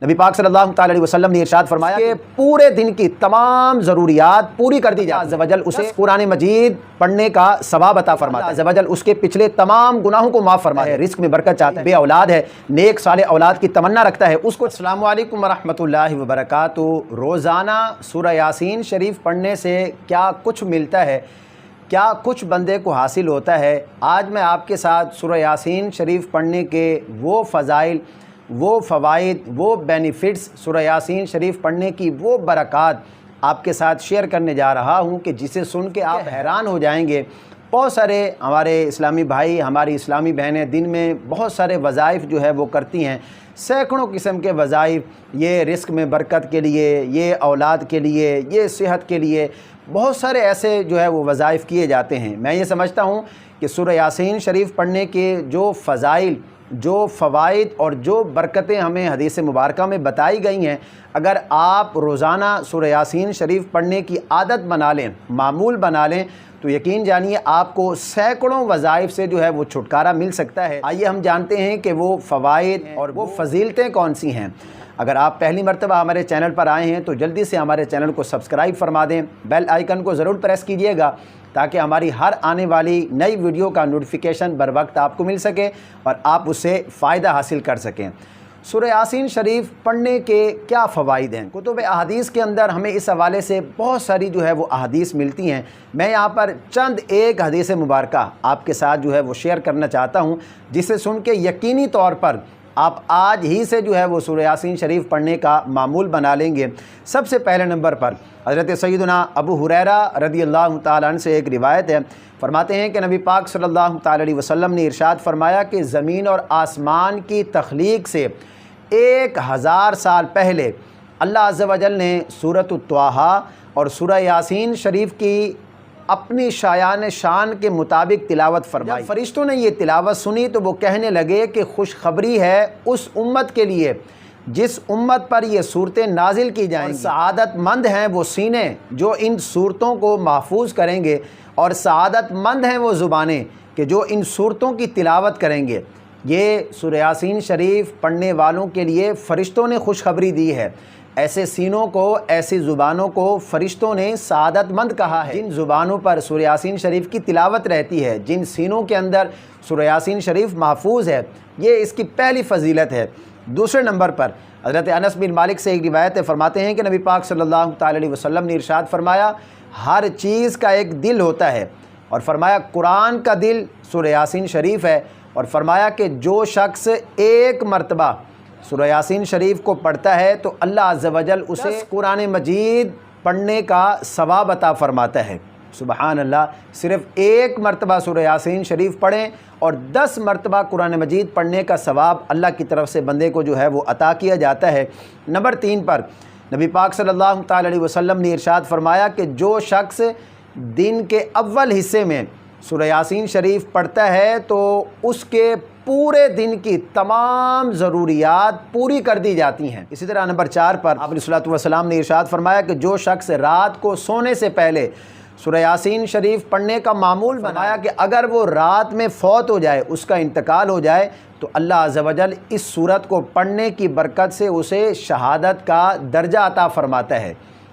نبی پاک صلی اللہ علیہ وسلم نے ارشاد فرمایا کہ پورے دن کی تمام ضروریات پوری کر دی جائے، عز و جل اسے قرآن مجید پڑھنے کا ثواب عطا فرماتا ہے، عز و جل اس کے پچھلے تمام گناہوں کو معاف فرماتا ہے، رزق میں برکت چاہتا ہے، بے اولاد ہے، نیک صالح اولاد کی تمنا رکھتا ہے اس کو۔ السلام علیکم ورحمۃ اللہ وبرکاتہ۔ روزانہ سورہ یاسین شریف پڑھنے سے کیا کچھ ملتا ہے، کیا کچھ بندے کو حاصل ہوتا ہے؟ آج میں آپ کے ساتھ سورہ یاسین شریف پڑھنے کے وہ فضائل، وہ فوائد، وہ بینیفٹس، سورہ یاسین شریف پڑھنے کی وہ برکات آپ کے ساتھ شیئر کرنے جا رہا ہوں کہ جسے سن کے آپ حیران ہو جائیں گے۔ بہت سارے ہمارے اسلامی بھائی، ہماری اسلامی بہنیں دن میں بہت سارے وظائف جو ہے وہ کرتی ہیں، سینکڑوں قسم کے وظائف، یہ رزق میں برکت کے لیے، یہ اولاد کے لیے، یہ صحت کے لیے، بہت سارے ایسے جو ہے وہ وظائف کیے جاتے ہیں۔ میں یہ سمجھتا ہوں کہ سورہ یاسین شریف پڑھنے کے جو فضائل، جو فوائد اور جو برکتیں ہمیں حدیث مبارکہ میں بتائی گئی ہیں، اگر آپ روزانہ سورہ یاسین شریف پڑھنے کی عادت بنا لیں، معمول بنا لیں، تو یقین جانیے آپ کو سینکڑوں وظائف سے جو ہے وہ چھٹکارا مل سکتا ہے۔ آئیے ہم جانتے ہیں کہ وہ فوائد اور وہ فضیلتیں کون سی ہیں۔ اگر آپ پہلی مرتبہ ہمارے چینل پر آئے ہیں تو جلدی سے ہمارے چینل کو سبسکرائب فرما دیں، بیل آئیکن کو ضرور پریس کیجئے گا تاکہ ہماری ہر آنے والی نئی ویڈیو کا نوٹیفیکیشن بر وقت آپ کو مل سکے اور آپ اس سے فائدہ حاصل کر سکیں۔ سورہ یاسین شریف پڑھنے کے کیا فوائد ہیں؟ کتب احادیث کے اندر ہمیں اس حوالے سے بہت ساری جو ہے وہ احادیث ملتی ہیں۔ میں یہاں پر چند ایک حدیث مبارکہ آپ کے ساتھ جو ہے وہ شیئر کرنا چاہتا ہوں، جسے سن کے یقینی طور پر آپ آج ہی سے جو ہے وہ سورہ یاسین شریف پڑھنے کا معمول بنا لیں گے۔ سب سے پہلے نمبر پر حضرت سیدنا ابو ہریرہ رضی اللہ تعالیٰ عنہ سے ایک روایت ہے، فرماتے ہیں کہ نبی پاک صلی اللہ علیہ وسلم نے ارشاد فرمایا کہ زمین اور آسمان کی تخلیق سے 1000 سال پہلے اللہ عز و جل نے سورۃ الطٰہٰ اور سورہ یاسین شریف کی اپنی شایان شان کے مطابق تلاوت فرمائی۔ جب فرشتوں نے یہ تلاوت سنی تو وہ کہنے لگے کہ خوشخبری ہے اس امت کے لیے جس امت پر یہ صورتیں نازل کی جائیں گی، سعادت مند ہیں وہ سینے جو ان صورتوں کو محفوظ کریں گے، اور سعادت مند ہیں وہ زبانیں کہ جو ان صورتوں کی تلاوت کریں گے۔ یہ سورہ یاسین شریف پڑھنے والوں کے لیے فرشتوں نے خوشخبری دی ہے۔ ایسے سینوں کو، ایسی زبانوں کو فرشتوں نے سعادت مند کہا ہے۔ جن زبانوں پر سورہ یاسین شریف کی تلاوت رہتی ہے، جن سینوں کے اندر سورہ یاسین شریف محفوظ ہے، یہ اس کی پہلی فضیلت ہے۔ دوسرے نمبر پر حضرت انس بن مالک سے ایک روایت ہے، فرماتے ہیں کہ نبی پاک صلی اللہ علیہ وسلم نے ارشاد فرمایا ہر چیز کا ایک دل ہوتا ہے، اور فرمایا قرآن کا دل سورہ یاسین شریف ہے، اور فرمایا کہ جو شخص ایک مرتبہ سورہ یاسین شریف کو پڑھتا ہے تو اللہ عز و جل اسے قرآن مجید پڑھنے کا ثواب عطا فرماتا ہے۔ سبحان اللہ، صرف ایک مرتبہ سورہ یاسین شریف پڑھیں اور 10 مرتبہ قرآن مجید پڑھنے کا ثواب اللہ کی طرف سے بندے کو جو ہے وہ عطا کیا جاتا ہے۔ نمبر 3 پر نبی پاک صلی اللہ علیہ وسلم نے ارشاد فرمایا کہ جو شخص دن کے اول حصے میں سورہ یاسین شریف پڑھتا ہے تو اس کے پورے دن کی تمام ضروریات پوری کر دی جاتی ہیں۔ اسی طرح نمبر 4 پر آپ علیہ الصلوۃ والسلام نے ارشاد فرمایا کہ جو شخص رات کو سونے سے پہلے سورہ یاسین شریف پڑھنے کا معمول بنایا کہ اگر وہ رات میں فوت ہو جائے، اس کا انتقال ہو جائے، تو اللہ عز و جل اس سورت کو پڑھنے کی برکت سے اسے شہادت کا درجہ عطا فرماتا ہے۔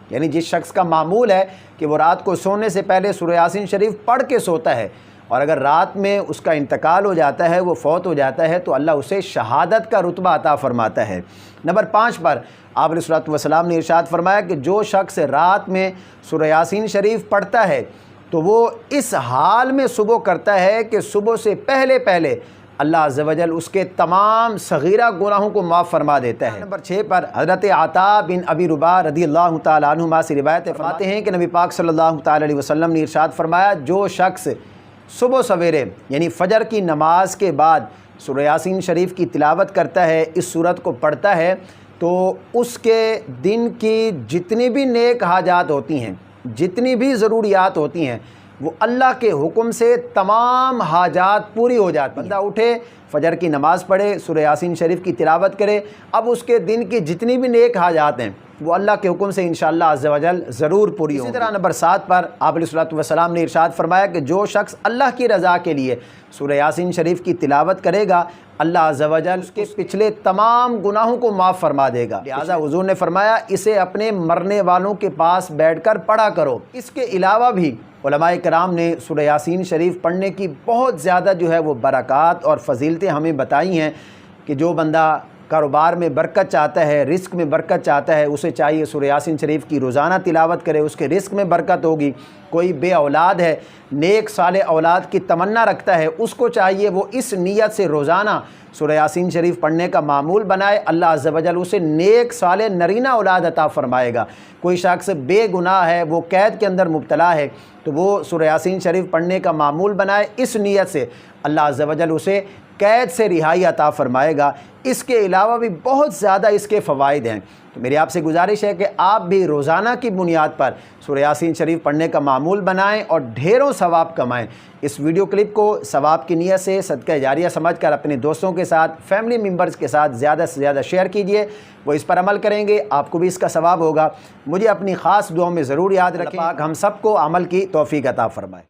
یعنی جس شخص کا معمول ہے کہ وہ رات کو سونے سے پہلے سورہ یاسین شریف پڑھ کے سوتا ہے، اور اگر رات میں اس کا انتقال ہو جاتا ہے، وہ فوت ہو جاتا ہے، تو اللہ اسے شہادت کا رتبہ عطا فرماتا ہے۔ نمبر 5 پر آپ علیہ الصلوۃ والسلام نے ارشاد فرمایا کہ جو شخص رات میں سورہ یاسین شریف پڑھتا ہے تو وہ اس حال میں صبح کرتا ہے کہ صبح سے پہلے پہلے اللہ عز و جل اس کے تمام صغیرہ گناہوں کو معاف فرما دیتا ہے۔ نمبر 6 پر حضرت عطا بن ابی رباح رضی اللہ تعالیٰ عنہما سے روایت ہے، فرماتے ہیں کہ نبی پاک صلی اللہ علیہ وسلم نے ارشاد فرمایا جو شخص صبح سویرے یعنی فجر کی نماز کے بعد سورہ یاسین شریف کی تلاوت کرتا ہے، اس سورت کو پڑھتا ہے، تو اس کے دن کی جتنی بھی نیک حاجات ہوتی ہیں، جتنی بھی ضروریات ہوتی ہیں، وہ اللہ کے حکم سے تمام حاجات پوری ہو جاتی ہیں۔ بندہ اٹھے، فجر کی نماز پڑھے، سورہ یاسین شریف کی تلاوت کرے، اب اس کے دن کی جتنی بھی نیک حاجات ہیں وہ اللہ کے حکم سے انشاءاللہ عز و جل ضرور پوری ہوگی۔ اسی طرح نمبر 7 پر آپ علیہ الصلوۃ والسلام نے ارشاد فرمایا کہ جو شخص اللہ کی رضا کے لیے سورہ یاسین شریف کی تلاوت کرے گا، اللہ عز و جل اس کے پچھلے تمام گناہوں کو معاف فرما دے گا۔ لہٰذا حضور نے فرمایا اسے اپنے مرنے والوں کے پاس بیٹھ کر پڑھا کرو۔ اس کے علاوہ بھی علماء کرام نے سورہ یاسین شریف پڑھنے کی بہت زیادہ جو ہے وہ برکات اور فضیلتیں ہمیں بتائی ہیں کہ جو بندہ کاروبار میں برکت چاہتا ہے، رزق میں برکت چاہتا ہے، اسے چاہیے سورہ یاسین شریف کی روزانہ تلاوت کرے، اس کے رزق میں برکت ہوگی۔ کوئی بے اولاد ہے، نیک صالح اولاد کی تمنا رکھتا ہے، اس کو چاہیے وہ اس نیت سے روزانہ سورہ یاسین شریف پڑھنے کا معمول بنائے، اللہ عز و جل اسے نیک صالح نرینہ اولاد عطا فرمائے گا۔ کوئی شخص بے گناہ ہے، وہ قید کے اندر مبتلا ہے، تو وہ سورہ یاسین شریف پڑھنے کا معمول بنائے، اس نیت سے اللہ عز و جل اسے قید سے رہائی عطا فرمائے گا۔ اس کے علاوہ بھی بہت زیادہ اس کے فوائد ہیں، تو میری آپ سے گزارش ہے کہ آپ بھی روزانہ کی بنیاد پر سورہ یاسین شریف پڑھنے کا معمول بنائیں اور ڈھیروں ثواب کمائیں۔ اس ویڈیو کلپ کو ثواب کی نیت سے صدقہ جاریہ سمجھ کر اپنے دوستوں کے ساتھ، فیملی ممبرز کے ساتھ زیادہ سے زیادہ شیئر کیجئے، وہ اس پر عمل کریں گے، آپ کو بھی اس کا ثواب ہوگا۔ مجھے اپنی خاص دعاؤں میں ضرور یاد رکھیں، اللہ پاک ہم سب کو عمل کی توفیق عطا فرمائے۔